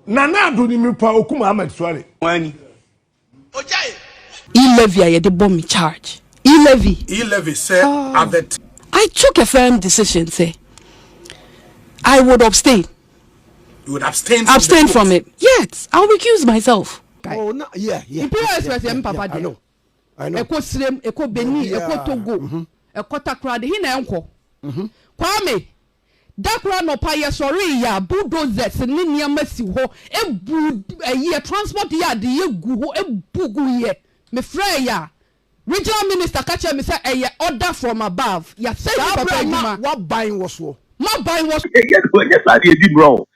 Nana Addo ni mi pa okuma Ahmed Suale. Wani. E-levy I the bomb charge. E-levy Say Addo. I took a firm decision, say I would abstain. You would abstain from it. Yes, I'll recuse myself. Oh, no, yeah. Papa, I know. Eko Srem, Eko Beni, Eko Togo, Eko Takrade, Hina Enko. Kwame, Dakra no pa sorry ya bulldozers ni nneema si ho ebu ye transport yard ye gu ho ebugu ye me frɛ ya regional minister ka che me say eye order from above ya say papa ma what buying was so ma buying was Yes, I did bro.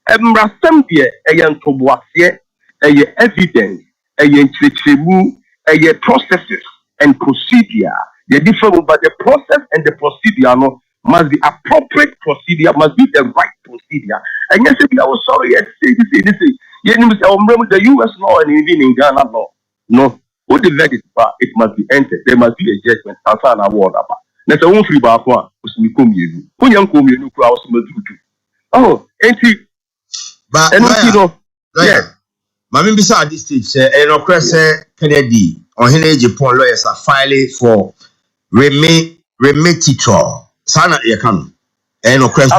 Rasem de ntoboase evidence nkyerɛkyerɛmu processes and procedure the different but the process and the procedure no must be appropriate procedure, must be the right procedure. And yes, I was sorry, yes, say. The US law and even in Ghana law. No, what the verdict it must be entered. There must be a judgment. I'll sign a word about. That's a one free bar for us. We come here. When you come here, you cross me. Oh, ain't he? But yeah. Mami bisa at this stage, no question Kennedy or Henry Japan lawyers are filing for remedial. Sana yakam. No question.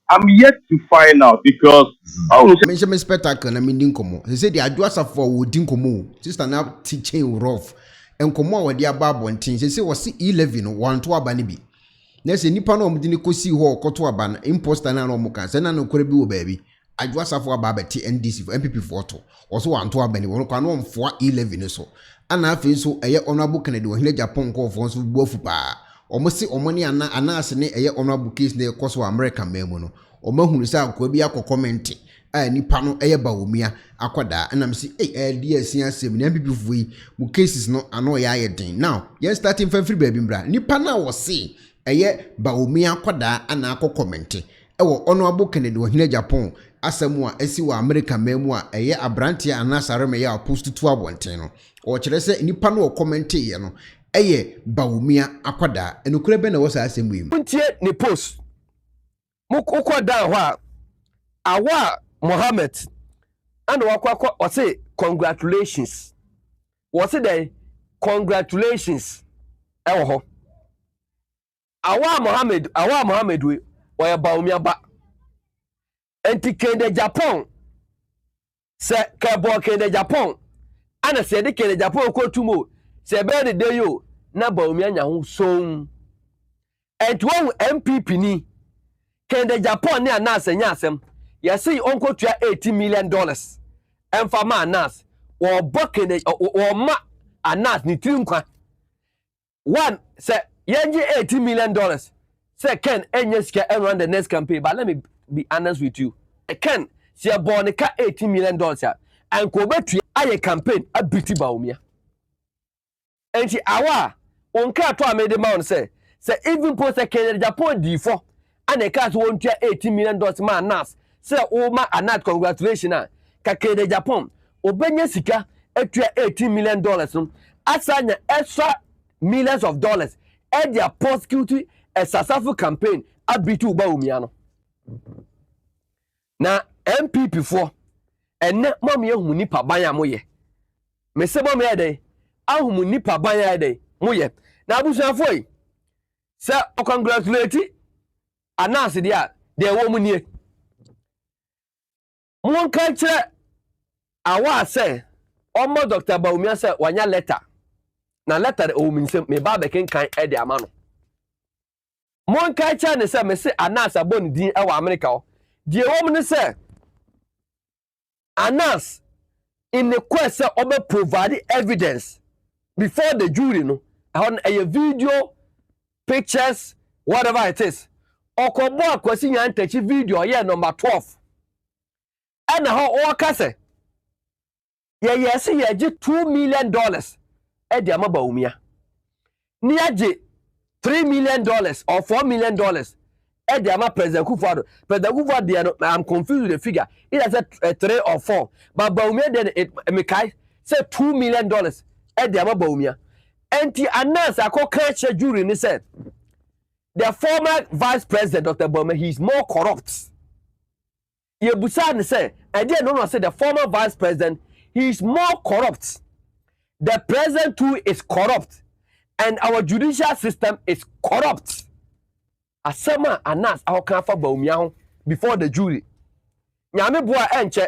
I'm yet to find out because I will say mention spectacle na mindin komo. He said the Adwoa Safo wo din komo. Sister na teaching rough. En komo we dia ba bontin. Say was E-levy no wan to aba ne bi. Na se nipa na omdi ne kosi ho koto aba na imposter na no ka. Se na no kore bi wo ba bi. Adwoa Safo aba ba NDC for NPP photo. Also wan to aba ne wo kwa no mfoa E-levy ne so. Ana afi so eye honorable Kennedy wo hile Japan ko fo so buafu pa. Omosi omoni anase ne eye honorable case ne koso America memo no. Omahunu sa akwa bi akọ nipa no eye bawomia akoda na me si di asia asem na NPP fuyi mu cases no ano ya yeden. Now, yen starting from free baby mbra. Nipa na wo se eye bawomia akoda ana akọ comment. Ewo honorable Kennedy wo hile Japan asemu a esi wa America memo a eye abrante anasare me ya post to abonten no. O kire se nipa no comment ye no eye bawomia akoda enukure be na wo sa asemu yi. Ntie ni post Muko down wa Awa Mohammed and wakwa say congratulations. Was it there? Congratulations. Ewo Awa Mohammed we or baumia ba. Enti kende Japan se kabo kende Japan ana se de kende Japan ko tumo se be de day yo na baumia nya ho so. Enti wo MPP ni Kende Japan ni anas enya asem yesi onko tua $80 million emfa ma anas wo bokende wo ma anas ni trinkwa one say yenji $80 million say Ken enye sika run the next campaign. But let me be honest with you, Ken si abonika $80 million ya anko betu aye campaign abiti baumia enti awa onka to amede ma on say even post Kende Japan D4 and a cat won't $80 million man nas. Say, oh, my anat congratulations. Kende Japan. Obenya sika etua $80 million. Asanya extra millions of dollars. And their prosecute a successful campaign at B2 Baumiano. Now, MPP 4 and net mommy munipa baya moye. Me se mommy a day. Ahu munipa baya day. Moye. Now, Busa Foy. Sir, congratulate. Anase dia de wo mu nie mon ka kire awa say omo Dr. Baumia say wanya letter na letter o mi nsem me ba be kenkan e de ama no mon ka kire ne say me say Anas abon din e wa America o de wo mu ne say Anas in the quest say obe provide evidence before the jury no on a video pictures whatever it is. Okobo akwasi nyan tachi video ye number 12 ana ho o kase ye yesi ye je $2 million e de amaba umia ni aje $3 million or $4 million e de ama President Kufuor de no I'm confused with the figure it has a 3 or 4 but baumia de me kai say $2 million e de amaba umia enti Anas akoka che jury ni said the former vice president, Dr. Bowman, he's more corrupt. Yebusan say, I didn't know say the former vice president, he is more corrupt. The president too is corrupt. And our judicial system is corrupt. Asema anas our kanfa baumia before the jury. Nyame boa enche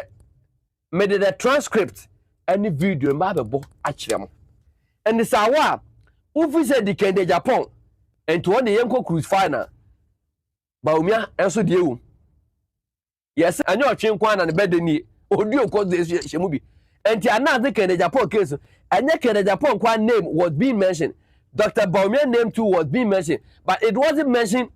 made the transcript any video mbabebo achirem. And this awa ufi said the Kende Japan and to one the Yenko cruise final. Baumia enso die yes, I know chin kwan and bed ni audio cause this shemubi. And the another Kende Japan case and the Kende Japan kwan name was being mentioned. Dr. Baumia name too was being mentioned, but it wasn't mentioned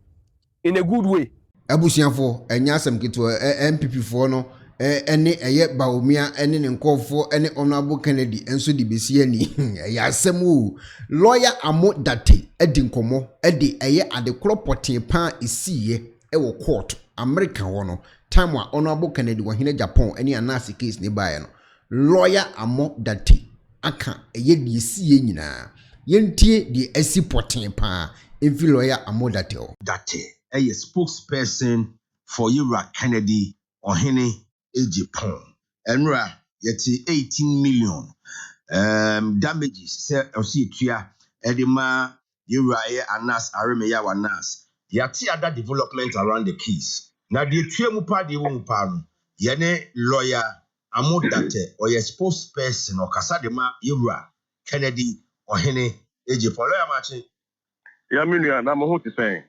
in a good way. Abusianfo enyasem kitwa NPP fo no ene eye Baumia ene ne nkofo ene Honorable Kennedy enso di besi ani yasem o lawyer Amodate edi nkomo edi eye adekro potin pan isiye ewo court America ho no time wa Honorable Kennedy wo hine Japan ene anase case ne bae no lawyer Amodate aka eye di isiye nyina yentie di esi potin pan enfi lawyer Amodate o Date a spokesperson for Ira Kennedy or Henny Japan. Enra yeti 18 million damages say Ositia Edima Ira Anas Aremeya Wanas. Yati other development around the case. Now the Tuamupa de Wumpano Yene lawyer Amodate or your spokesperson or Casadema Ira Kennedy or Henny Japan. Yeah, I'm what to say.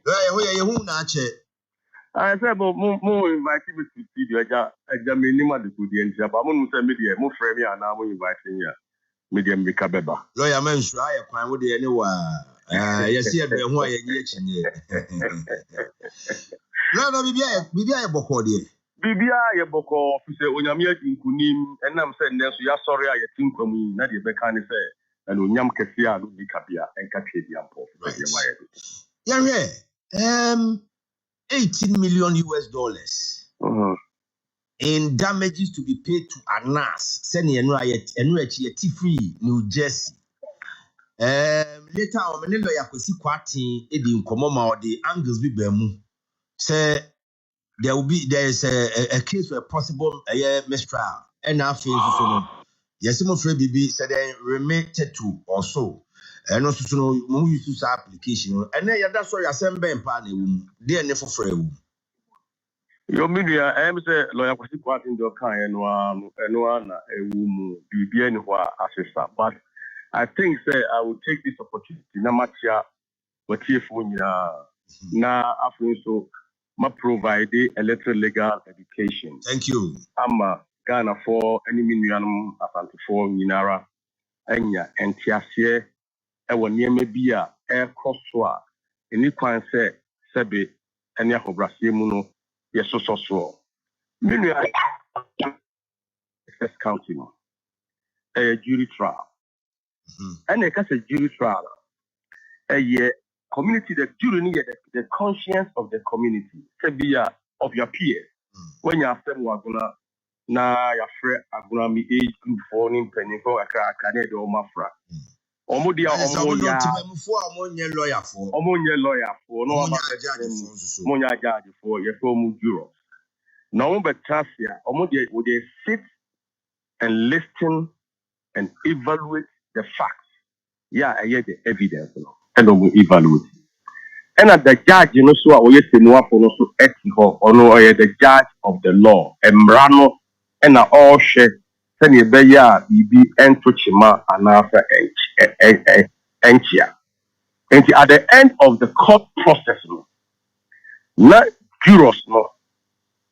I said, but more invite me to see the minimum the good end. But I'm going to say, media, more friendly, and I'm inviting you. Medium Bicabeba. Lawyer man, try a crime with the anywhere. Yes, here, who are you? No, Bibia Bokodi. Bibia Boko, officer, when you're making Kunim, and I'm saying, you're sorry, I think for me, not your Becani say, and Unyam Cassia, Bicapia, and Catidian Port. Yeah, 18 million US dollars in damages to be paid to Anas, sending a free New Jersey. Later on, many lawyer could see Quati, Eddie Komoma, or the Angles be Bemu. Say there is a case for a possible mistrial. And I feel so. Yes, I'm afraid BB said they remitted to or so. And also to know more use application. And then that's why I send Ben Pani, dear never free. Your media, I am say lawyer was quite in the kind and one a woman be anywhere assessor. But I think say I will take this opportunity. Na matcha what if na after so ma provide electoral legal education. Thank you. I'm Ghana for any million asante for Minara Enya and Tiasie. I will near maybe a air crosswa. Any quan say Sebe and Yahobrasia Muno, yes, so. Meanwhile, counting a jury trial. And a jury trial. A year community, the jury need the conscience of the community, Sebia of your peers. When you are saying, Waguna, na your friend, Aguna, me age group for him, penny for a canade or mafra. Omodia lawyer for no Monya judge for your former jurors. No, but Tassia, Omodia would they sit and listen and evaluate the facts. Yeah, I get the evidence, and we evaluate. And at the judge, you know, so we say no for no so ethical or no, the judge of the law, Emrano, and all share. Send you be ya be entochima and after enchia. And at the end of the court process, not jurors, no.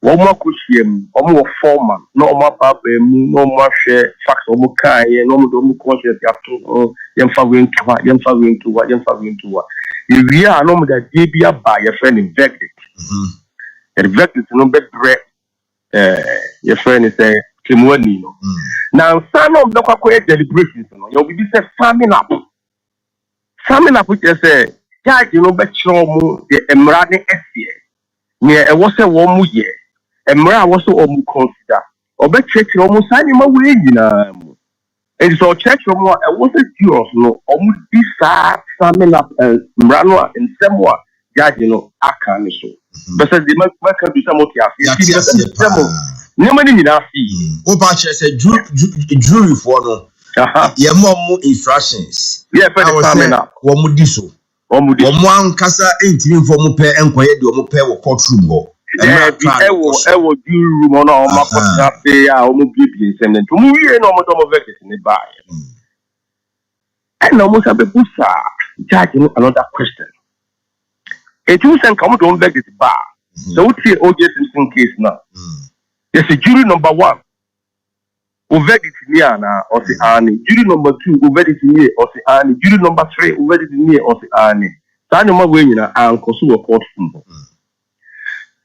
One more cushion, one more foreman, no more papa, no more share, facts, no more kind, no more conscious after young following to what. If we are no more that DBA by your friend in verdict. And verdict no better, your friend is a Kimwanino. Now, some of the quiet deliberations, you'll be farming up. Farming up, which is a judge, you know, bet you the Emrani SCA. Near a was a warm year. Emra was so almost consider. Or bet church almost signing my way, you know. And so church more, I wasn't yours, no, almost this farming up and Mrano and somewhat, judge, you know, I can't so. But the make do some of Nobody need to see. Opa say jury for no. Ye more instructions. Yeah, for the family now. Wo diso. Wo ankasa entimi for mo pe enkoye de mo pe wo courtroom go. Yeah, ewo jury room on o ma ko na pe a o mo bibie nsem ne to mo wie no mo do mo verdict ni ba. And no mo sabe pusa judge another question. It was and come to verdict ba. So we see OJ Simpson case now. There's a jury number 1. Who verdict near na or say Annie. Jury number 2 who verdict near or say Annie. Jury number 3 who verdict near or say Annie. So no way you know and pursue a court symbol.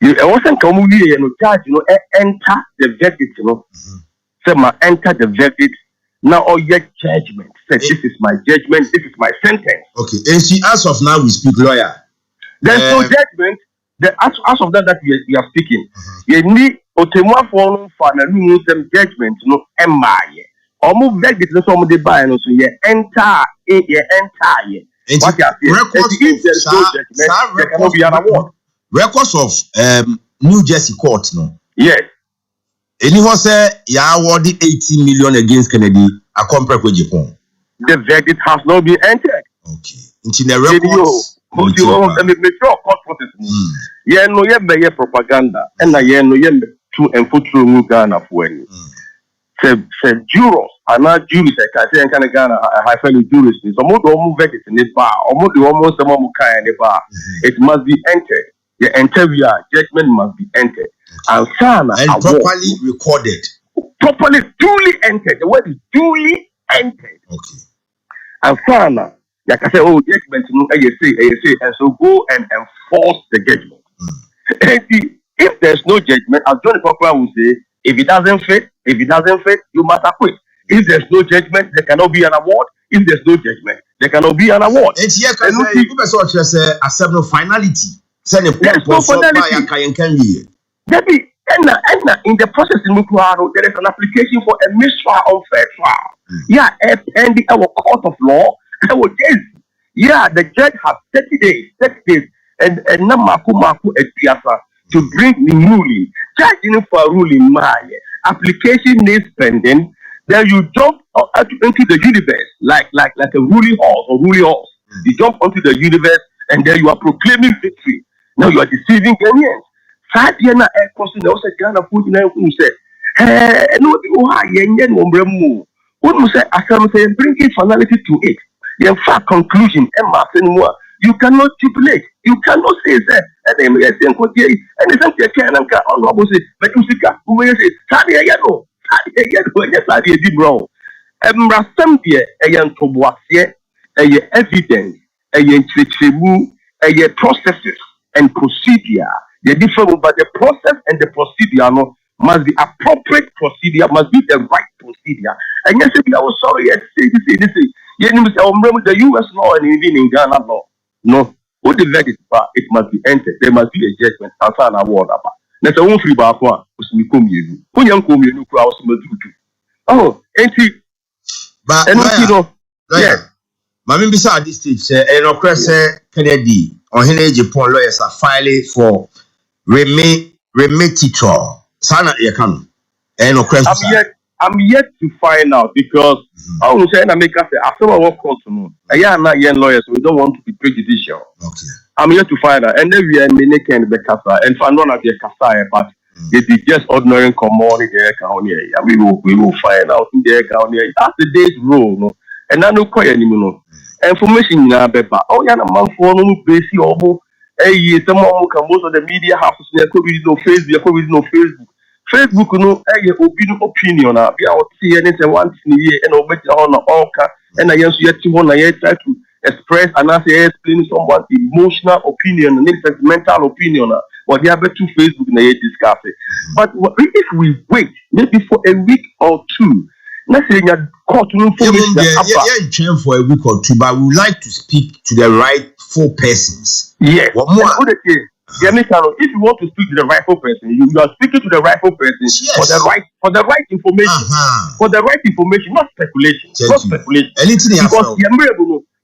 You wasn't come here no judge enter the verdict say ma enter the verdict now or your judgment. Say this is my judgment, this is my sentence. Okay, and she as of now we speak lawyer. There's no judgment. As of that we are speaking, you need Otemwa for some judgment, no emaye. Almost verdict no some de buy no so ye enter. What you records if there's no judgment, there cannot be an award. Records of New Jersey court no. Yes. Anyone say ya awarded 18 million against Kennedy a compare with Japan. The verdict has not been entered. Okay. In the records. Yeah, no, yeah, propaganda, and I no, yeah, to and put through Ghana for any. Said jurors are not Jews. I say, kind of Ghana, I feel Jews. So, more do verdict in the bar, almost some more kind in the bar. It must be entered. The interview judgment must be entered, and properly recorded. Properly, duly entered. The word is duly entered. Okay. And Sana. Like I say, oh, judgment, say, and so go and enforce the judgment. If there's no judgment, as Johnny Papa will say, if it doesn't fit, you must acquit. If there's no judgment, there cannot be an award. If there's no judgment, there cannot be an award. And here, you say, accept no finality. There's no finality. In the process in Mukwaro, there is an application for a mistrial or fair trial. Yeah, pending our court of law. Yeah, the judge has 30 days, and Namaku Etiasa to bring the ruling. Judging for a ruling, my application is pending. Then you jump into the universe like a ruling horse You jump onto the universe, and then you are proclaiming victory. Now you are deceiving Ghanaians. Sadiana air crossing also Ghana food in who said, no, who say, I can say, bringing finality to it. In fact, conclusion, you cannot stipulate. You cannot say that. And then we are saying, and it's something I can't say, but you see, who will say, Sadia Yano, Sadia did wrong. Rasambia, a young Toboasia, a evidence, a tribu, a processes and procedure. The different, but the process and the procedure must be appropriate procedure, must be the right procedure. And yes, I was sorry, yes, say. The US law and even in Ghana law. No, what the verdict bar, it must be entered. There must be a judgment and sign a word about. That's a one free bar for me come you. When you come you crowd oh, ain't he? But yeah. Mammy beside this stage, and of course, Kennedy or Henry Japan lawyers are filing for remedial. Sana Yakan. And of course, I'm yet to find out because I will say, I make us say, after I work out to know, I am not young lawyers, so we don't want to be prejudicial. Okay. I'm yet to find out. And then we are many kind of Casa, and for none of the Casa, but it is just ordinary commodity there. We will find out in the account here. That's the day's rule, no? And I don't quite anymore. Information in our paper. Oh, yeah, a month for no basic or someone who can most of the media houses, there could be no Facebook. Facebook, no, opinion. I will see anything once in a year and over on all and I just yet to try to express and I say explain someone's emotional opinion and it's mental opinion. Or they have to Facebook and they discuss it. But if we wait maybe for a week or two, let's say you're caught to information for a week or two, but we would like to speak to the rightful persons. Yes. If you want to speak to the rightful person, you are speaking to the rightful person for the right information. For the right information, not speculation. Because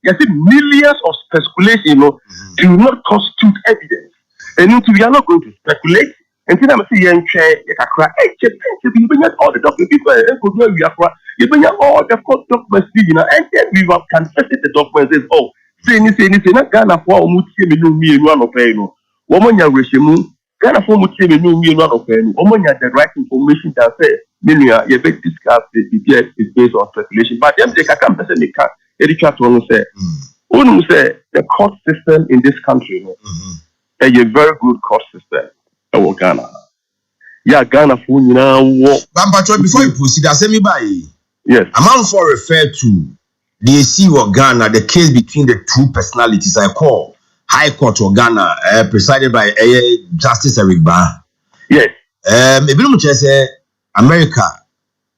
you see millions of speculation, do not constitute evidence. And we are not going to speculate, And then I see young chair, I cry, hey, you bring all the documents, people, you bring all the court documents, and then we can test the documents. Says, oh, say anything, not Ghana for me and one of them. Woman, you wish you Ghana for me and one of them. Woman, you the right information that says, you bet discuss the is based on speculation. But then they can't present the car. One say the court system in this country is a very good court system. Ghana. Yeah, Ghana for now. But before you proceed, I say me by. Yes. Amount for refer to the AC of Ghana, the case between the two personalities I call High Court of Ghana, presided by Justice Eric Ba. Yes. Maybe no say America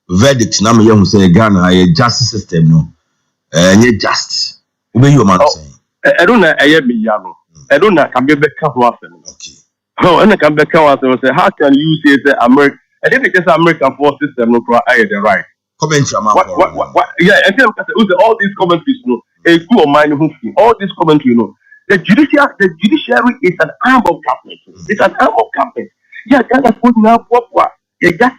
verdict. Now me young say Ghana a justice system no. Nye just. Ube you man saying. I don't know. I am young. I don't know. Can be back okay. Oh, and I can back out and say, how can you say America? I think it's American force system, no, I the right. Commentary, what? Yeah, and then all these commentaries, no, a good mind, all these commentary, no. The judiciary is an arm of government. It's an arm of government. Yeah, Ghana put now what? You just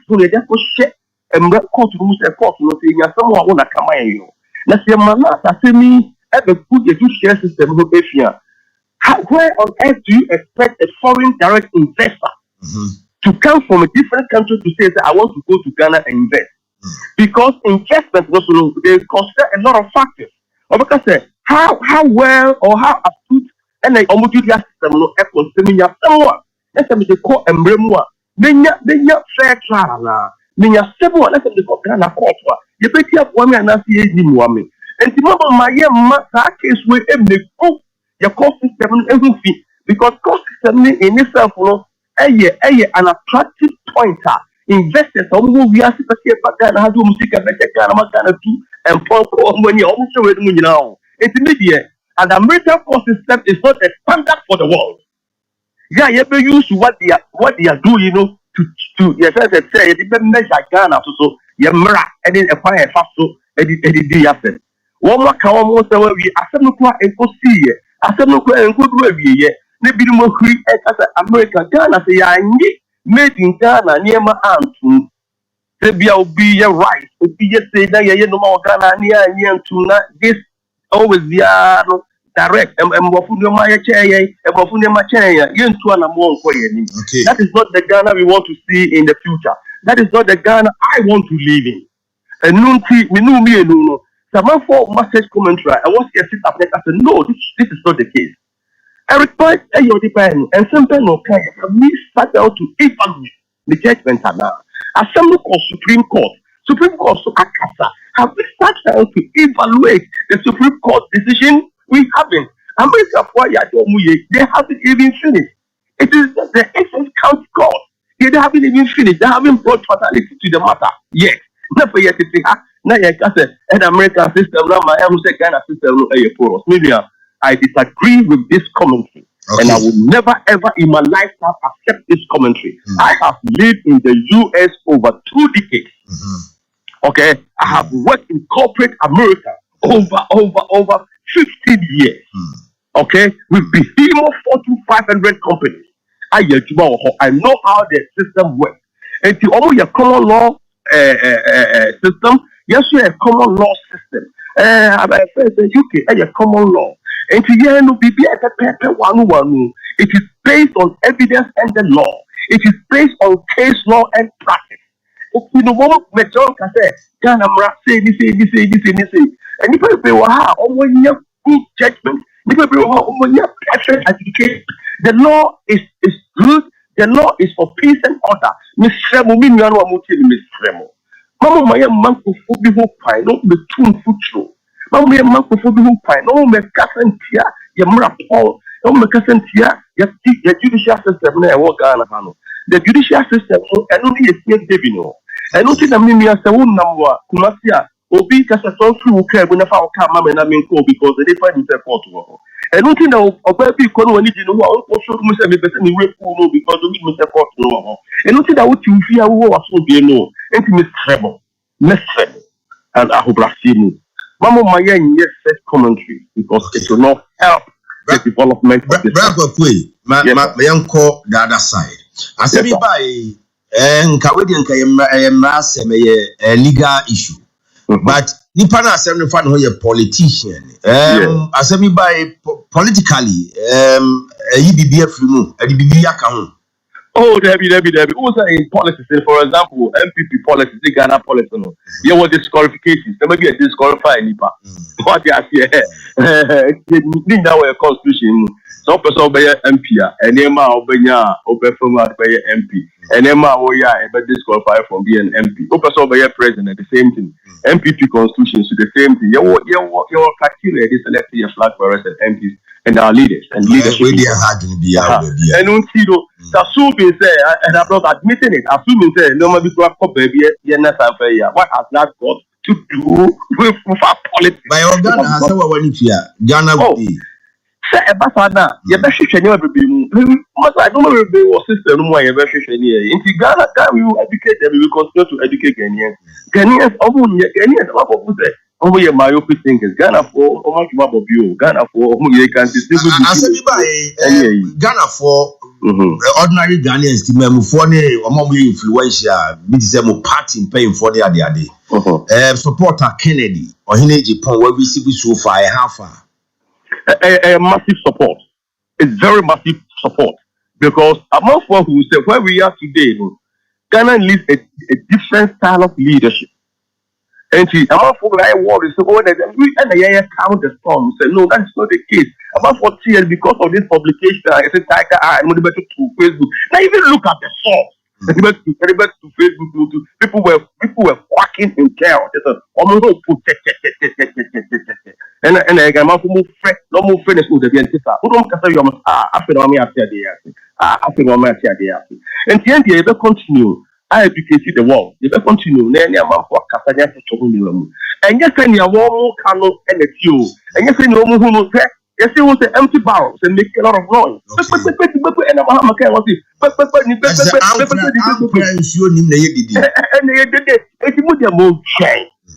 share and court rules a court, no, saying someone wanna come in. Now, say, man, I say me, ever put the judiciary system, no, where on earth do you expect a foreign direct investor to come from a different country to say that I want to go to Ghana and invest? Because investment, they consider a lot of factors. Or because how well or how astute and a homogeneous system no economy someone. Let's say they call embremwa. Menya fair trial. Menya several. Let's say they call Ghana court. You bet you have one and I see a woman. And the moment my young case will go. Your cost system everything because cost system in itself, an attractive pointer. Investors, we are Ghana, how do music and Ghana and when you almost already now. It's immediate, and the American cost system is not a standard for the world. Yeah, you ever use what they are doing, to yes, I say, it measure Ghana so Yamra and then acquire fast so the asset. One more can almost say we are some and go see it. I said, no, good way, yeah. Maybe the more create as America, Ghana, say, I need made in Ghana near my aunt. Maybe I'll be your right. If you say that you're no more Ghana near to this always be direct. And my chair, and my chair, you and two and more. That is not the Ghana we want to see in the future. That is not the Ghana I want to live in. And no. Someone for message commentary. I was here sit up there. I said, no, this is not the case. I require your depend and sometimes okay. We sat down to evaluate the judgment now. As some call Supreme Court so Akasa have we sat down to evaluate the Supreme Court decision? We haven't. America they haven't even finished. It is the Essex County Court. They haven't even finished. They haven't brought fatality to the matter yet. Never yet to say, now you can say, an American system, now my Ghana system, maybe I disagree with this commentary. Okay. And I will never ever in my lifetime accept this commentary. I have lived in the US over 2 decades. Okay, I have worked in corporate America over 15 years. Okay, with behemoth Fortune 500 companies. I know how the system works. And to all your common law system, yes, you have a common law system. The UK a common law. And it is based on evidence and the law. It is based on case law and practice. You know what John can say, say this. And if you have good judgment, if you have perfect education, the law is good. The law is for peace and order. Miss Fremo, Miss Fremo. Mama, my man who be who pine, not be too footlow. Mama, my man who be who pine, no me cousin tia, your mara Paul, no me cousin tia, your judicial system, the judicial system, and only a snake devino. And not in the Mimia Sauna, Kumasia, Obi Casaton through care when I found come and I mean go because they find himself out. And not in a baby corner when you know, also must have been because of Mr. Court. And not in that what you fear who was so dear no, and Miss Treble, and I hope I see me. Mama, my young yes said commentary because it will not help the development of the my young call the other side. Asemi by nkawedi nka legal issue. But nipa na asem no fa no ye politician. Asemi by politically EBBF mu, EBBF aka ho. Oh, Debbie. Also in policies, for example, NPP policies, the Ghana policy, no. You want disqualifications. There may be a disqualifying nipa. What you see here? Need now a constitution. So person be MP, and Emma Obenya, Obeformer be MP, and Emma Oya be disqualified from being MP. Person be president, the same thing. MPP constitution, so the same thing. Your criteria is selecting your flag bearers and MPs. And our leaders and leadership. And assuming and I'm not admitting it, assuming nobody baby, what has that got to do with politics? By Ghana, I saw one Ghana would be. Say a basana, your best never be. I don't know if they were sister no more, your best in Ghana, we will educate them, we will continue to educate Ghanaians. Ghanaians, oh, yeah, myopic thinkers. Ghana for how much about you? Ghana for you can distribute. Ghana for ordinary Ghanaians. The memo for ne among influential. Be the same party paying for the other. Supporter Kennedy or Japan where we see so far a massive support. It's very massive support because among what who say where we are today, Ghana needs a different style of leadership. And about for I worry so when and count the storm say no, that's not the case. About 40 years because of this publication, I said Tiger I'm motivated to Facebook. Now even look at the source. To Facebook, people were quacking in chaos. And I got more fresh, no more finish with the antifa. Who don't say you must after me after the after me after the and the end they continue. I educate the world. They will continue. Any amount for Casania to Chobu. And yes, any more canoe and a few. And yes, any more who say, yes, it was the empty barrels and make a lot of noise. And I'm a can was it. But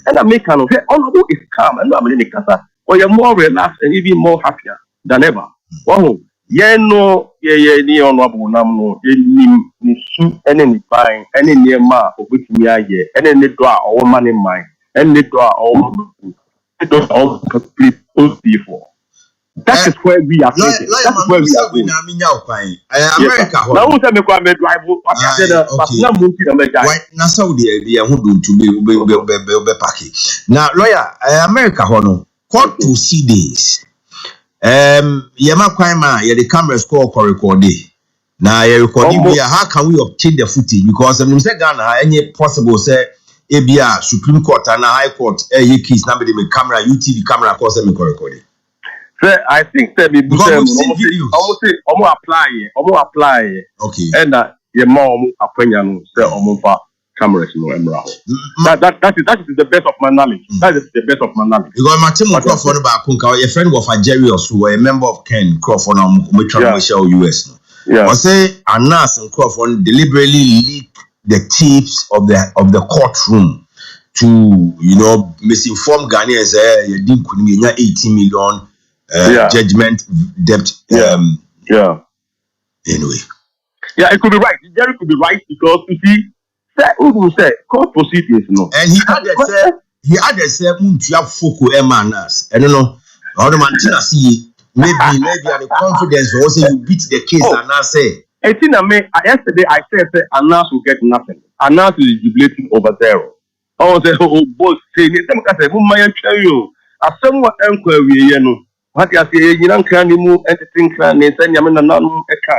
and I make kind of honorable is calm and I'm in the casa or you're more relaxed and even more happier than ever. Wow. Yeah, no, yeah, honorable namno, any buying, any near ma, of which me I hear, and then they draw all money in mine, and they draw all complete before. That is where we are. That's where we are going. America. Now, who's a drive? Now, Saudi who do to be package. Now, lawyer, America, hono, court to see this. Yama Kwaima, the cameras call for recording. Now, recording how can we obtain the footage? Because I'm saying Ghana, any possible say ABR, Supreme Court and High Court, keys, nobody with camera, UTV camera, cause them recording. I think that we almost apply. Okay. And your mom opinion say almost cameras no emerald. That is the best of my knowledge. That is the best of my knowledge. Because Martin Crawford about Kunka, a friend of Jerry or so, a member of Ken Crawford on Michelle US. Yeah. Or say Anas and Crawford deliberately leak the tips of the courtroom to misinform Ghanaians. You didn't 18 million judgment debt. Anyway. Yeah, it could be right. Jerry could be right because you see. Say court proceedings no. And he added say Muntia Foko Emanas. I don't know. How the man see maybe at the confidence or say you beat the case and now say. Yesterday I said Anas will get nothing. Anas is jubilating over zero. I was say both say you as someone enquiry what you say you don't can move anything can say Yamina non eka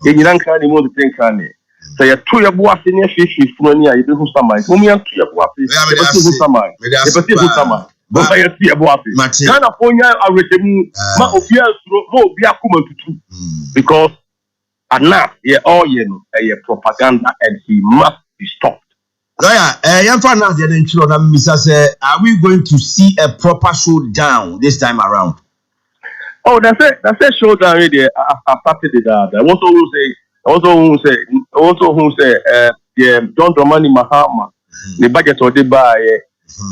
you don't can move the thing can. So you two your boss in your fish from you do somebody. Whom you have to your boss. Somebody. But I see a boss. California are reaching because enough yeah all a propaganda and he must be stopped. Lawyer, are we going to see a proper showdown this time around? Oh, that's a showdown already. I started it out. I want to say John Dramani Mahama, the budget or the buy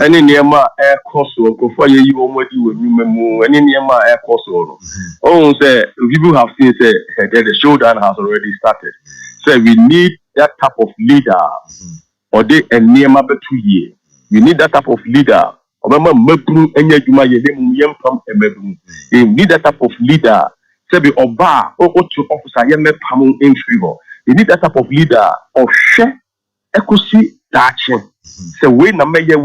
any near my air cost or for you already with you, any near my air cost or say people have seen say that the showdown has already started. say we need that type of leader. Or they and near my 2 years. We need that type of leader. You need that type of leader. Say be oba or to officer yeme pamu in favor. You need that type of leader or share ekusi dache. Say we na meye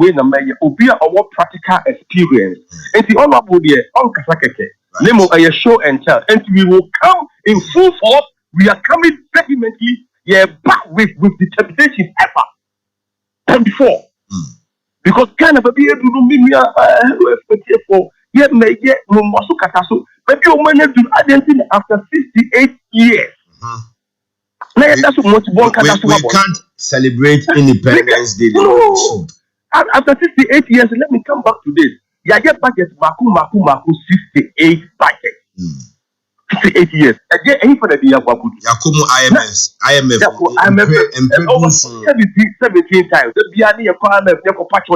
obia our practical experience. And the honorable there on kasakeke. Nemo a show and tell. And we will come in full force. We are coming vehemently. Yeah, back with determination ever than before. Because kind of a be able to meet me for yet may get no muscle catasso. Maybe your money do identity after 68 years. That's what we can't celebrate Independence Day. No. After 68 years, let me come back to this. Yeah, get budget maku 68 budget. 68 years. Again, any for the day Yakumu IMF over 17 times. The Biani Pacho,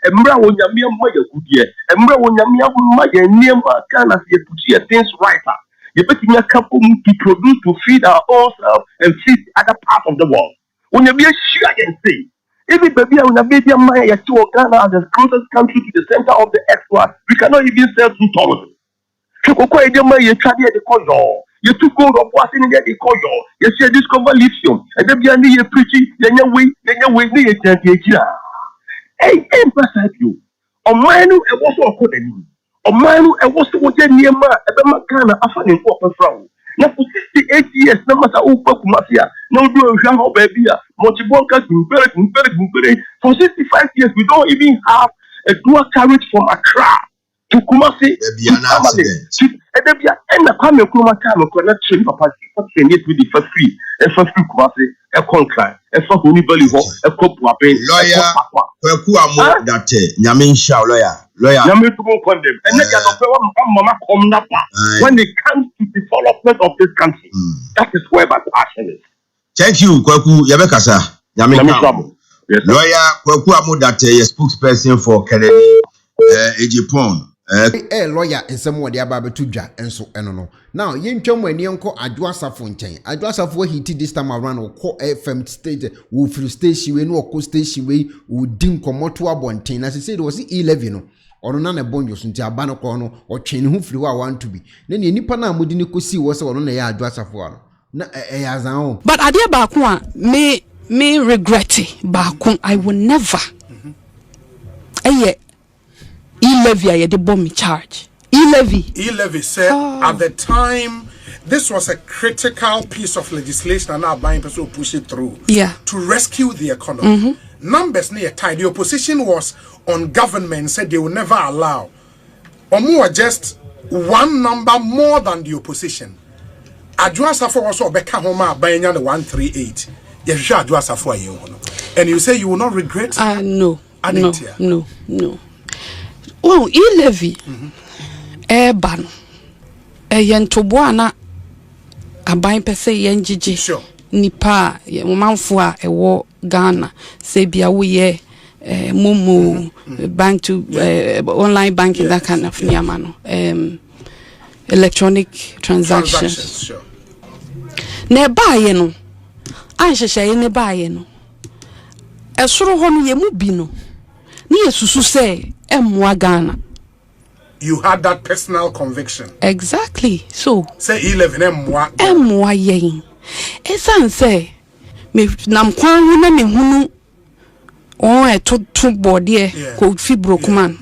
and Mra when Yamia Maya good year, and Mra when Yamia Maya near Kana things right. You're making a couple to produce to feed our own self and feed other parts of the world. When you be sure and say, every baby on a media Maya to Ghana as the closest country to the center of the extra, we cannot even sell 2,000. You took gold of what's in the coyo. You share discover lithium, and then be a near preaching, then your way, near hey, emphasize you. On mine, I was all good. On mine, I was near my Ghana, a funny open from. Now for 68 years, no matter who Mafia, no do a baby, Mochibonka, for 65 years, we don't even have a dual carriage from Accra. To Kumasi, and the Kwame Kumakano cannot change Papa with the first free, and for free Kumasi, a contract, and for Unibali, a cop lawyer, that Yamin Shao lawyer, Yamin to condemn, and let Mama Komnapa when it comes to development of this country. That is where my passion is. Thank you, Kwaku Yabekasa, Yamin lawyer, Kwaku Amu, that a spokesperson for Kennedy, Ejipon. Lawyer and someone the about to ja and so no. Now yen chom when yanko Adwoa Safo nchen. Adwoa Safo he this time around or call FM state wo free station we no ko station we wo din komoto abonten as he said was 11 no. Ono na bonjo so nti aba no ko no o twene hu free wa want to be. Na ne nipa na amodi ne kosi wo se ono na ya Adwoa Safo no. Na yazan o. But ade ba ko a me regret ba ko I will never. E-levy I the bomb charge. E-levy said at the time this was a critical piece of legislation and now buying people push it through to rescue the economy. Numbers near tied. The opposition was on government said they will never allow or more just one number more than the opposition. Adwoa Safo also Beka Homa buying the 138. Yes, Adwoa Safo and you say you will not regret? No. Oh, e-levy ban yentoboana aban pese yenjiji nipa manfo a ewo Ghana se bia wo ye momo bank to online banking that kind of nyama electronic transactions na baye no anhyehyeye ne baye no esoro ho no ye mu bi no ni yesusu se emwa Ghana. You had that personal conviction. Exactly. So say 11 emwa yen. Esan say me nam kwan hu na me hunu on to body ko fibro man.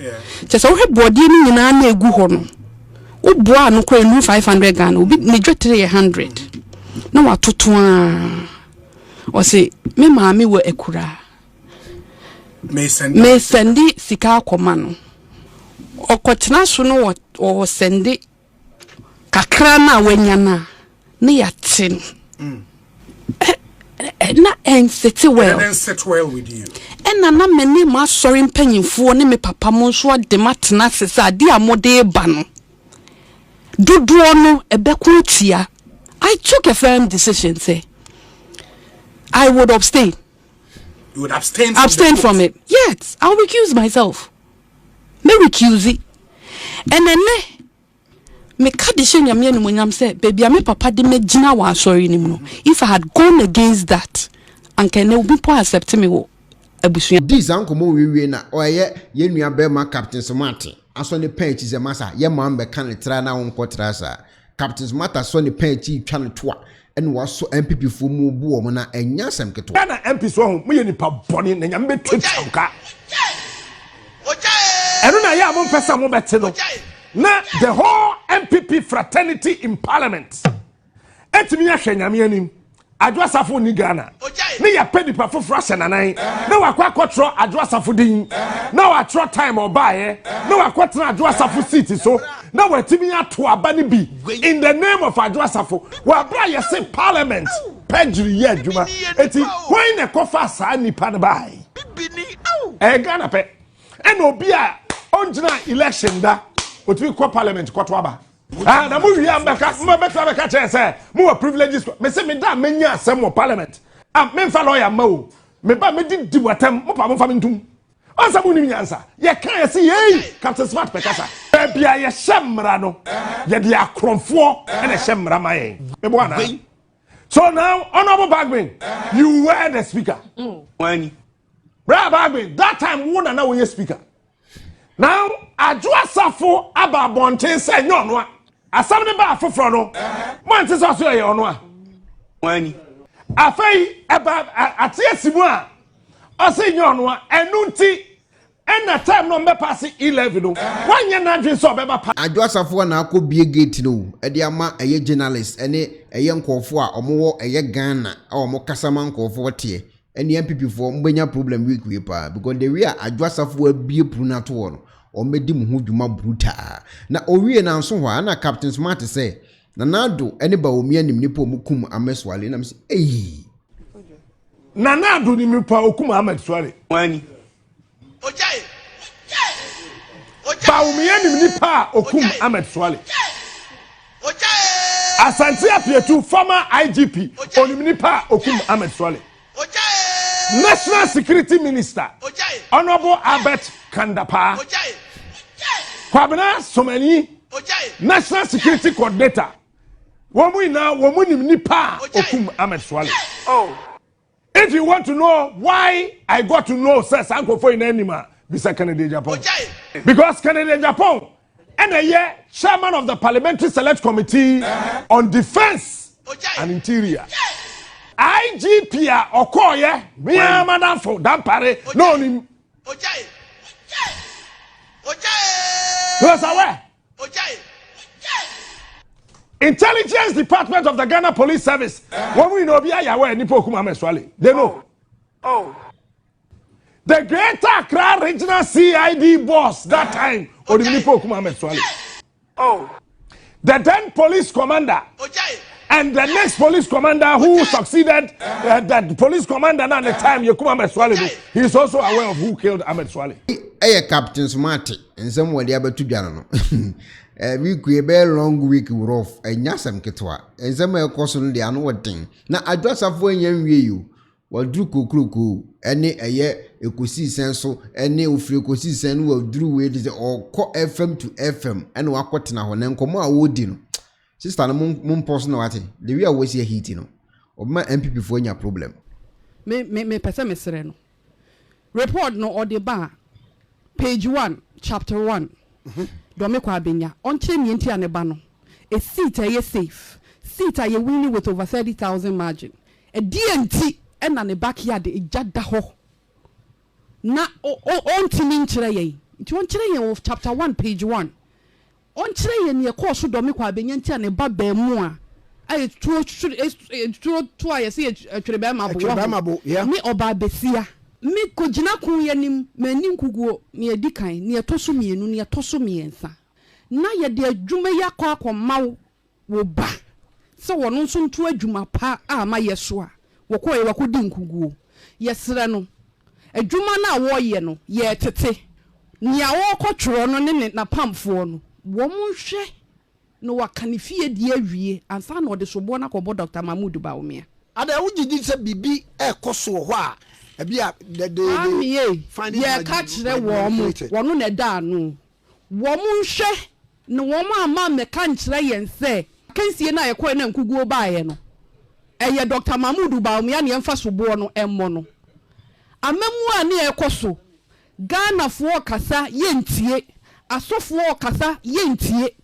Just so he body ni nyina na egu ho no. Wo boa no ko enu 500 Ghana obi me dwetre 100. Na watoto a. O say me maami wo ekura. Me sendi sika akoma no okotena so no o sendi kakra na wanya na ne yate na sit well with you na meni ma sorry mpanyimfo ne me papa mo so de matena sesa de amode ba no dodo no ebeko tia. I took a firm decision say I would abstain. You would abstain from it. Yes, I'll recuse myself. Me recuse it. And then me kadishe nyame no munyam say baby me papa de me gina wa sorry ni no if I had gone against that and can no be accept me wo abusu this uncle mo we na oye ye nua be ma Captain Smart aso ne pen chi ze masa ye ma mbe kan tra na won kotra sa Captain Smart aso ne pen chi twa ne toa en waso MPP fo mu bu o mo na enya sem keto na MP so ho mo ye nipa boni na nyam be twetwuka enu na ya mo pesa mo bete no na the whole MPP fraternity in parliament etimi ya hwenyame anim Adwoa Safo ni Ghana ne ya pedi pa foforo asenanan na wakwa kotro Adwoa Safo din na wa tro time obaye na wakwa Adwoa Safo seat so na watimi ato aba ne bi in the name of Adwoa Safo wa bra ye say parliament perjury ye adwuma eti when e kofa sa nipa ne bai Ghana pe en obi a onjina election da otimi ko parliament koto aba na mu wi ambeka mo beta beka che say mo privileges me say me da menya asem mo parliament me fa lawyer ma o me ba me di watam mo pa mo fa me ntum onsa mu ni nyansa ye kan ye say hey Captain Smart pekasa bia ye hyemra no ye de akronfo na hyemra ma ye me bo ana so now honorable Bagman you were the speaker when bra Bagman that time won na we speaker now Adwoa Safo aba bonten say nyono asam ne ba afoforo no mo ante so ye ono a wani afei eba atiasimu a o say nyono a enu nti ena time no mbe pass 11 no wanye na dwen so be ba pa Adwoa Safo na akobie gate no e de ama eye journalist ene eye nkofo a omo eye Ghana a omo kasama nkofo tie ene MPP fo mbenya problem week pa because the way Adwoa Safo abie puna to no omedi mu huduma bruta na owie na nso ho na Captain Smart say na Addo ene ba omi anim nipa omukum Ahmed Suale na me say na Addo ni nipa okum Ahmed Suale wani ojai ba omi anim nipa okum Ahmed Suale ojai Asante Apietu former IGP onim nipa okum Ahmed Suale ojai National Security Minister Honorable Albert Kandapa Kwabena Somani National Security Coordinator womu nipa okum Ahmed Suale. If you want to know why I got to know says Uncle for in anima bisa Canada Japan because Canada Japan and a year chairman of the Parliamentary Select Committee on Defense and Interior IGP Okoye me madam for dampare no nim Intelligence Department of the Ghana Police Service. When we know Biya Nipo Ahmed Suale, they know. The Greater Accra Regional CID boss that time, Nipo Ahmed Suale. The then police commander and the next police commander who succeeded that police commander at the time, Ahmed Suale, he is also aware of who killed Ahmed Suale. Captain Smart and somewhere the other two no. Week we be long week rough and yasam ketwa. And some caution the another thing. Now Adwoa Safo yen you. What drew kuku any a year ekusi senso any ufri ekusi sen will drew way this or co FM to FM and wakwatina honen komo awodi. Sister na mum person wati. The way always here heat no. Of my MPP for any problem. Me pesa me sereno. Report no or the bar. Page 1, chapter 1. Dome kwa benya. Onche mienti aneba no. A seat a ye safe. Seat a ye winning with over 30,000 margin. A DNT and an a backyard a jada ho. Na on timi nchire ye. Nti on chire ye of chapter 1, page 1. On chire ye ni ekọ so dome kwa benya nti aneba ba mu a. Ay to I see a trebe mabo. Me oba besia. Me kojina kun yanim manim kuguo ne edikan ne etoso mienu ne etoso miensa na ye de adwuma yakọ akọma wo ba se wono nso nto adwuma pa a ma yeso a wokoye wakodi nkuguo yesere no adwuma na wo ye no ye tete ne a wo kotworo no ne na pamfo no wo monhwe no wakanifie die awie ansa na ode sobo na kobo Dr. Mahmoud Baumia ada wugidi se bibi ekoso ho a ebia ye catch the worm wono na da no wo monhwe no woma ama me kan kire yen se kansie na ye kɔ na nkuguo baaye no eye Dr. Mahmoud Baumia ne emfa sobo no emmo no amamu a ne ekoso Ghana fo kasa yentie asofo kasa yentie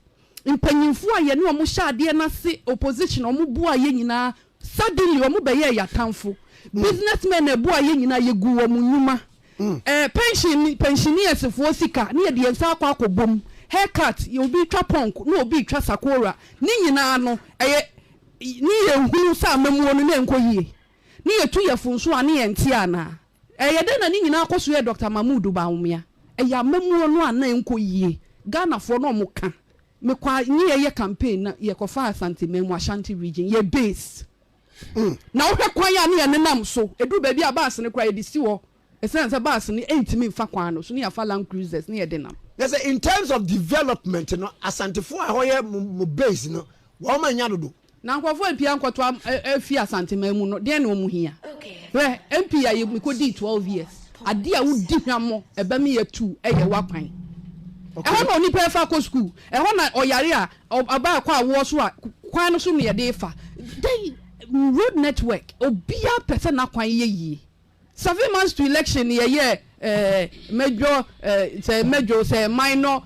mpanyimfo a ye ne omo hyade na se opposition omo bu a ye nyina suddenly omo be ye yatamfo businessmen na bu a ye nyina ye gu omo nyuma pensioniers fo sika ne ye de ensa akwa akobom haircut you be twa punk no obi twa sakora ni nyina no ni ye hunu sa amamu no na enkoyie ni ye tu ye funso a ne ye ntie ana de na ni nyina akoso ye Dr. Mahmoud Baumia amamu no ana enkoyie Ghana fo no mo ka me kwa ni ye campaign na ye kofa Asantememu Ashanti region ye base na wo hwekwan ya ne ye nenam so edu ba bi abas ne kwa ye di si wo esense bas ne entimi mfa kwan no so ne ya fa Land Cruisers ne ye denam. Yes, in terms of development, no, Asantefo ahoye mo base no, wo ma nya dodo. Na nkofo empia nkoto afi Asantememu no, de na omu hia. Okay. MP ya me ko di 12 years. Ade a wo di hwamo eba me ye 2 eye wakwan. Okay. Eho no ni pe fa ko school. Eho na oyare a aba kwa wo so a kwan no so ne ye de fa. They road network obia person na kwan ye yi. 7 months to election ye major say minor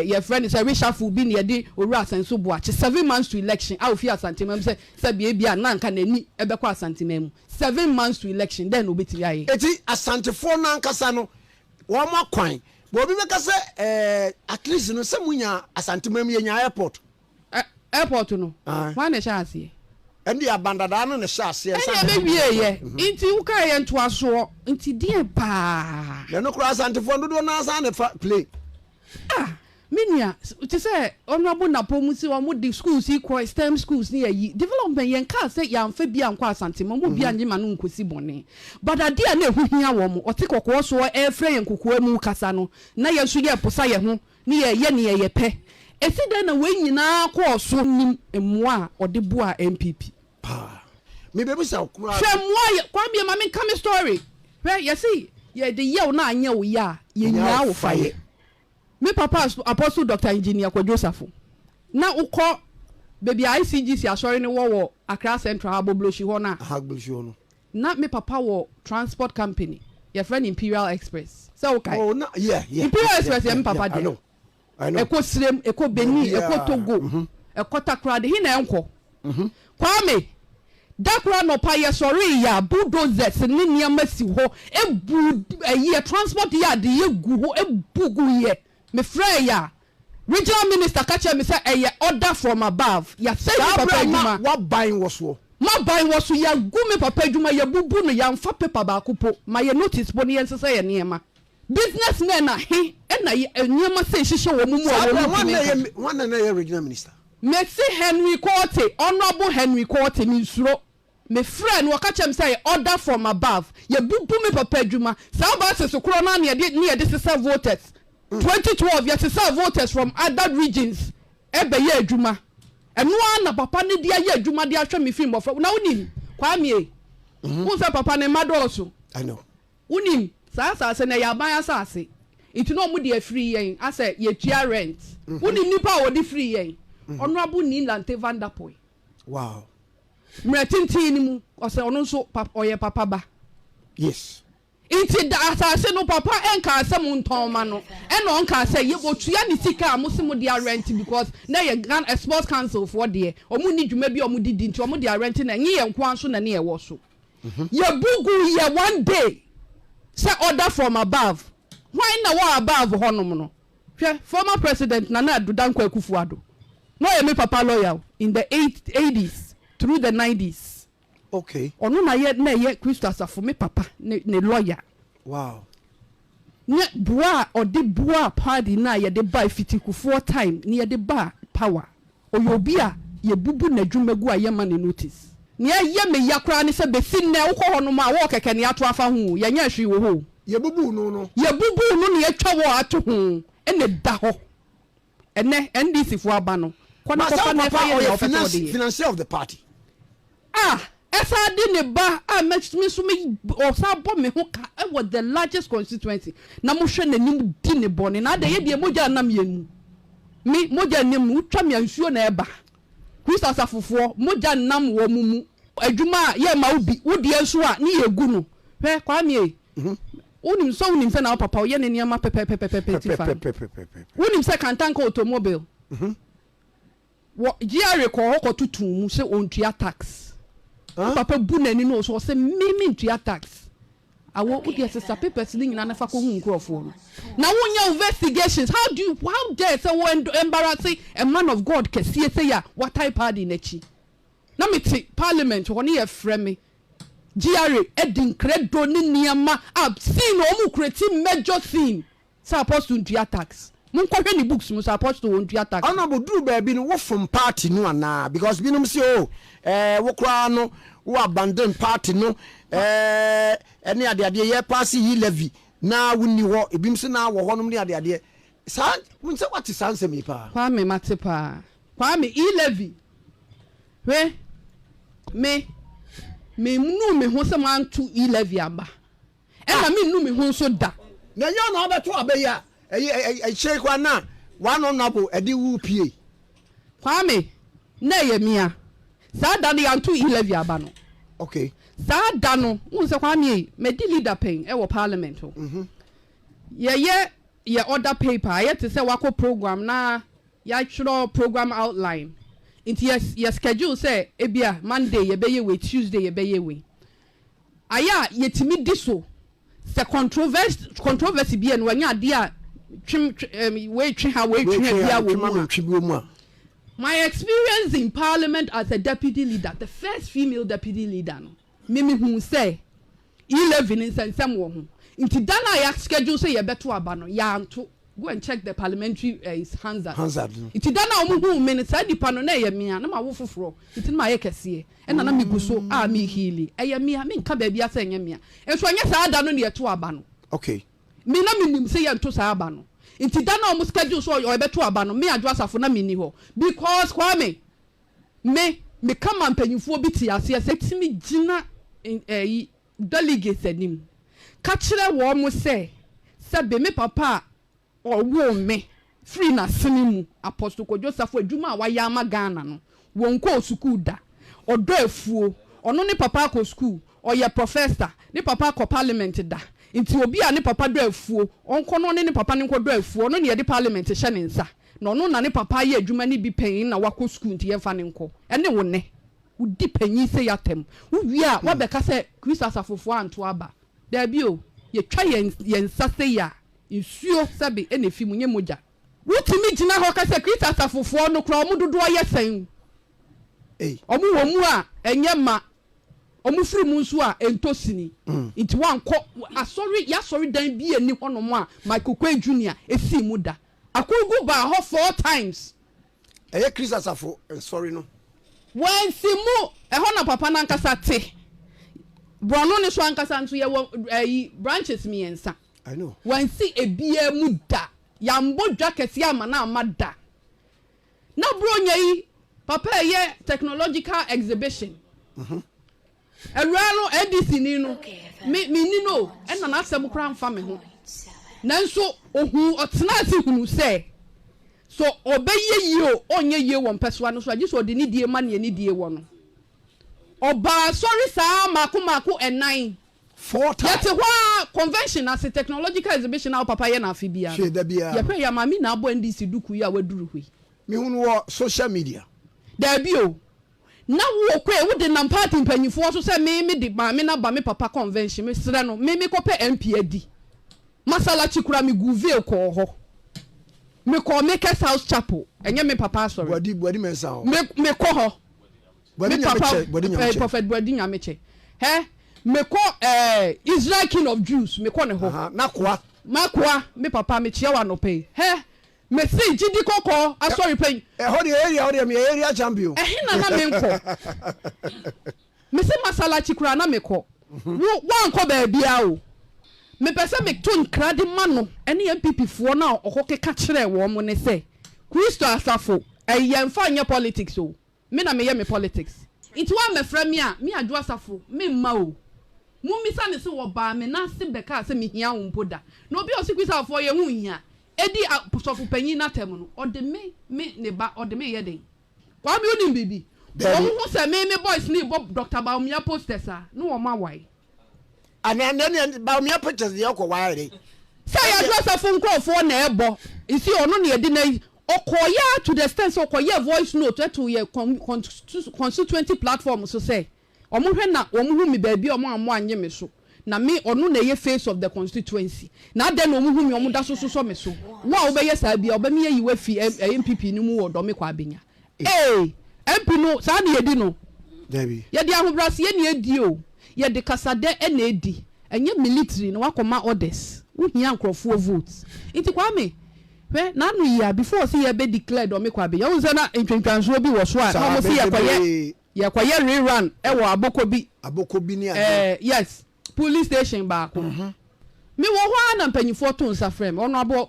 your friend is a reshuffle bi ne de owura asenso boache 7 months to election a ofi Asantememu say bia na nka nani ebekọ Asantememu 7 months to election then obetiri aye eti Asantefo na nkasa no wo ma kwan bo bi meka say at least no say munya Asantememu ye nya airport no wa na sha ase endi abandada no ne sha ase enye be wie ye nti uka ye nto aso nti die pa le no kura Asantefo dodo na asa ne play minia ti say honorable napomu si omo di schools equal STEM schools ni yi development yen ka say yan fa bia nkwa Asantememu bia nyima no nkosi bone but ade a na ehuhia wo mo ote kokko so e frɛ yen kokko mu kasa no na ye so ye posa ye ho ni ye ne ye pɛ esi den na we nyina kɔ so nim emmoa ode boa NPP pa me be bisa okura hwɛ mmoa ye kwa bia ma me come story hwɛ ye see ye de ye wo na anya wo ya ye nyina wo fa ye me papa Apostle Dr. Engineer Adwoa Safo na ukọ baby ICGC asori ni wo Accra Central Abobloshi ho na na me papa wo transport company your friend Imperial Express so okay oh no yeah Imperial Express me papa I know Eko Srem Eko Beni Eko Togo Eko Takrade hi na enko Kwame dakura no pa ye sori ya bulldozers ni niam si ho ebu ye transport yard ye gu ho ebugu ye me freya regional minister catch me say eye order from above ya say papa adwuma what buying was wo ma buying was ya gu me papa adwuma ya bubu no ya mfa paper ba kupo ma ye notice bo ne yense say ye niema businessmen na he na ye niema say hihye wo mumu wo one na ye regional minister Messi Henry Cote honorable Henry Cote mi nsuro me friend waka chem say order from above ye bubu me papa adwuma sa ba se sokro na ne ye de sesa voters 2012 ye sesa voters from other regions ebe ye adwuma eno na papa ne dia ye adwuma dia hwe me film of na unim Kwame who say papa ne madoso I know unim sa se na ya ban asase it no mu dia free yen ase ye tua rent unim nipa wo di free yen honorable Nilante Vanderpool wow mretinti ni mu ose ono nso oye papa ba yes inti da asase no papa enka asem nton ma no e no nka say ye otua ni sika amusimo dia rent because na ye Ghana Sports Council for there omu ni dwuma bi omu didi nti omu dia rent na nye ye nkwa so na ne ye wo so ye bugu ye one day say order from above why na wa above honom no hwe former president Nana Addo Dankwa Ekufuado no ye me papa lawyer in the 80s through the 90s okay onu na ye Christo Asafo me papa ne lawyer wow ne boa ode boa party na ye de buy fitikufo time ne ye de ba power oyobi a ye bubu na dwumagu a ye ma ne notice ne ye me yakra ne se be sin na wo ho no ma wo keke ne ato afa ho ye nya hwe wo ho ye bubu no ne ye twa wo ato ho ene da ho ene NDC fo aba no kwana papa na financier of the party esa di ne ba me so me osa bo me ho ka e was the largest constituency na mo hwe nanim di ne bone na da ye die moja nam yenu me moja nim utwa me ansuo na eba Kristo asafofo moja nam wo mumu adwuma ye ma obi wodi enso a ne yegu no hwe kwa me unim se na papa ye ne niam pepepepepe tifa unim se Kantanka automobile wo GRA ko hoko tutu mu se ontua tax papa bu nani no so se me ntua tax awo udi asesa papers ni nyina na fa ko hu nkrofo na wonya investigations how dare say wo embarrassing a man of God kese say ya what type party na chi na meti parliament ho ne ye frame GRA edin credo ni niama ab seen o mu create major scene say apostle ntua tax mun ko hwe ni books mu say apostle ntua tax ana bo duru ba bi no wo from party no ana because binum say wo kra no wo abandon party no ene ade ye pass yi levy na woni ho ebim se na wo honom ne ade sa mun se what is answer me pa kwa me mate pa kwa me e levy we me nu me ho se man to e levy aba e na me nu me ho so da na nya na obeto abeya e share kwa na one honorable edi wu pie kwa me na ye mia sa da ne anto e levy aba no okay sa da no unse kwa me di leader pen e wo parliament ho ye order paper ye te say wako program na ya chro program outline into yes schedule say ebia Monday ye beye we Tuesday ye beye we aya yetimi diso se controversy bi en wanya ade a we twe ha we twe bia we mu. My experience in parliament as a deputy leader, the first female deputy leader no mimi hu say 11 in sensem wo ho inti dana ya schedule say ye beto aba no ya anto go and check the parliamentary Hansard inti dana omu hu minister dipa no na ye mia na ma wo foforo inti ma ye kese e na mi guso a mi healy e ye mia mi nka ba bia say nye mia enso anya sa ada no ne yeto aba no okay mi na mi nim say ye nto sa aba no inti dana omu schedule so ye beto aba no me Adwoa Safo na mi ni ho because kwa me kama mpanyimfo bi ti ase ase timi gina delegates anim ka kire wo mo se be me papa o wo me free na sini mu apostle ko Joseph adwuma wa ya ma Ghana no won ko school da odo afuo ono ne papa ko school o ye professor ne papa ko parliament da nti obi a ne papa do afuo onko no ne papa ne ko do afuo no ne ye de parliament hye ne nsa no no na ne papa ye adwuma ne bi pen na wako school nti ye fa ne nko ene wo ne udi panyi se yatem wi a wa beka se Kristo asafofo anto aba da bi o ye twa ye nsa se ya nsuo sabe ene fi munye moja wutimi gina ho ka se Kristo asafofo no kra omu dodo ye sen omu wo mu a enye ma omu firi mu nso a entosini nti wanko asori dan bi ani honom a Michael Kwe Junior esi mu da akogu ba ho 4 times eye Kristo asafo sorry no when simu ho na papa na nkasa te brono ne so ankasa nso ye branches mi ensa I know when see ebia mu da yambo dwa kese ama na amada na bronya yi papa ye technological exhibition Erano ADC ni no me ni no e na asem kra mfa me ho nanso ohu otena ase hunu se so obeye yi o onye yi won pesoa no so agi so de ni die ma ne ni die wo no oba sorry sa mako enan 4 times yete ho convention as a technological exhibition na papa ye na afibia ye pe ya mami na abo NDC duku ya waduru hui me hunu wo social media da bio na wo kwe wo de nam party mpanyifo so se me de ba me na ba me papa convention me sere no me ko pe MP adi masala chikura me guve ko ho me ko make house chapel enye me papa sorry body mensa ho me ko ho body nyameche prophet body nyameche he me ko Israel king of Jews me ko ne ho makwa me papa me chia wa no pay he me see jidi koko sorry pen ho the area champion hina na me nko me se masala chikura na me ko wo nko ba bia o me pese me to nkrade ma no ene MPP fo na okokeka kire wo mo ne se Kristo asafo yemfa nya politics o me na me ye me politics it wa me fra me a me Adwoa Safo me mma o mu misa ne se wo ba me na se beka se me hia wo mpoda no obi o se Kristo afo ye hu hia edi sofu panyin na tem no ode me ne ba ode me ye den kwa me oni bibi wo hu se me boys ni bob Dr. Baumia posters a no wo ma wai ana ne Baumia pictures de okọ wai re say Adwoa Safo nkrofo na ebo isi ono ne edi na okoya to the extent okoya voice note to ye constituency platform so say omo hwe na omo hu mi ba bi omo amo anye me so na me onu na ye face of the constituency na de no mu hu mi omu da so me so wa obeye sa bia obemi yi wa fi NPP ni mu wo do me kwa benya MP no sa na yedi no Debbie ye di ahobrase ye na edi o ye de kasade e na edi enye military na wakoma orders wo hia nkrofo votes iti kwa me we na no ya before say ye be declare do me kwa benya wo se na ntwentwanso bi wo so a na mo se ye kwaye rerun e wo abokobi ni yes police station back. Me wo ho na mpanyifo to nsa frame ono abo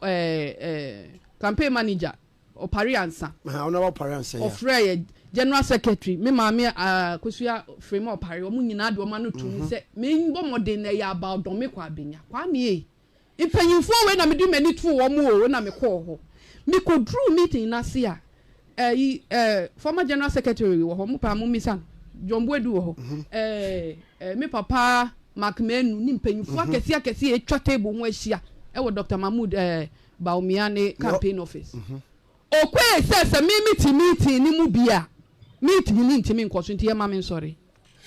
campaign manager opari ansa ono opari ansa ya ofre general secretary me ma me kosua frame opari omu nyina de oma no tumi se me mbo modern na ya about don me kwa benya kwa me mpanyifo we na me du mani tu wo mu o na me call ho me ko drew meeting na se a former general secretary wo ho mu pa mu misan Jombo edu wo ho me papa Makmenu ni mpanyifo akesi etwa table ho ahia e wo Dr. Mahmoud Baumia ne campaign office okwe se meeting ni mu bia meeting ni ntimi nkoso nti e ma me sorry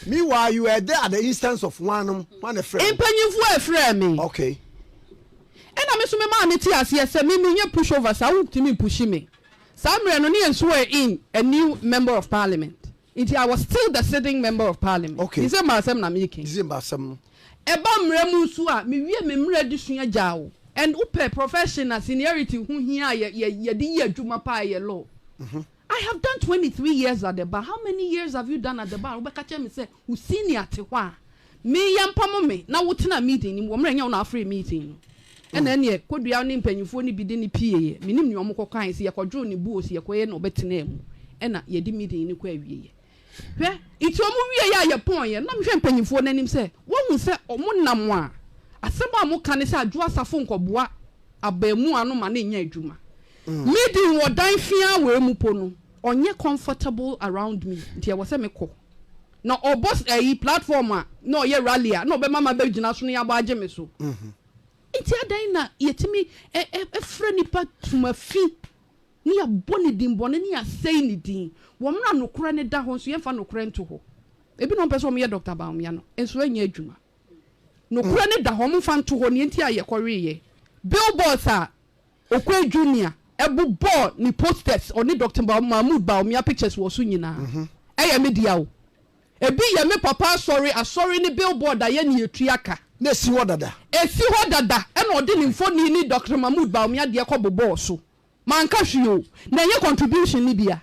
me why you were there at the instance of one friend mpanyifo friend me okay ena me so me ma ne ti ase se me nye push over sa wo ntimi push me samre no ne enso in a new member of parliament. I was still the sitting member of parliament. Okay. This is my sem na making. This is my sem. Eba mremu so a me wie me mre disua jawo. And upe professional seniority hu hia ye di adwuma pa ye law. I have done 23 years at the bar. How many years have you done at the bar? Obeka che me say u senior te hwa. Me yampamo me na wotena meeting ni wo mre nya na free meeting. And then ye kodua ni mpanyifo ni bidi ni pie. Minim ni omko kan se ye kodwo ni bu o se ye koye na obetena mu. Ena ye di meeting ni kwa awie. Hwe iti omu wie ya ye pon ye na me hwe mpanyimfo nanim se wo hu se omu nam a asema amu kan se Adwoa Safo nkoboa abamu anu ma na nya adwuma meeting wo dan fia we mu po no onye comfortable around me nti e wo se me ko na obos platform a na oye rally a na obema ma ba gina so na ya ba age me so nti adan na yetimi efre nipa tumafi ni ya boni dimbone ni ya sei ni din wo mra nokora ne da ho so ye fa nokora nto ho ebi no pese o me Dr. Baumia no enso anya adwuma nokora ne da ho mo fa nto ho ne nti aye koreye billboards a okwa junior ebu ball ni posters oni Dr. Mahmoud Baumia pictures wo so nyina eye media o ebi ye me papa sorry ni billboard aye ni etuaka na si ho dada e na odi ni mfoni ni Dr. Mahmoud Baumia de ko bobo so manka hwio na ye contribution ni bia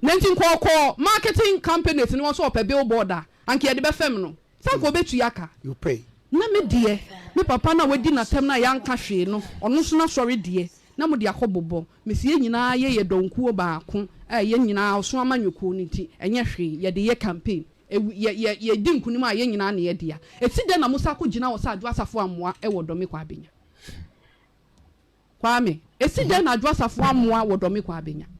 nantin ko marketing companies ni won so pe billboard a anke ye de be fem no sanko betu yaka you pay na me de me papa na wadi na tem na yanka hwe no ono so na sorry de na mo de akobobo me sie nyina ye donkuo baako ye nyina so amanyoko ni ti enye hwe ye de ye campaign ye di nkunim a ye nyina na ye dia eti de na musa ko gina wo sa Adwoa Safo amoa e wo dome kwa abenya kwa me esi de na Adwoa Safo amoa wo dome kwa abenya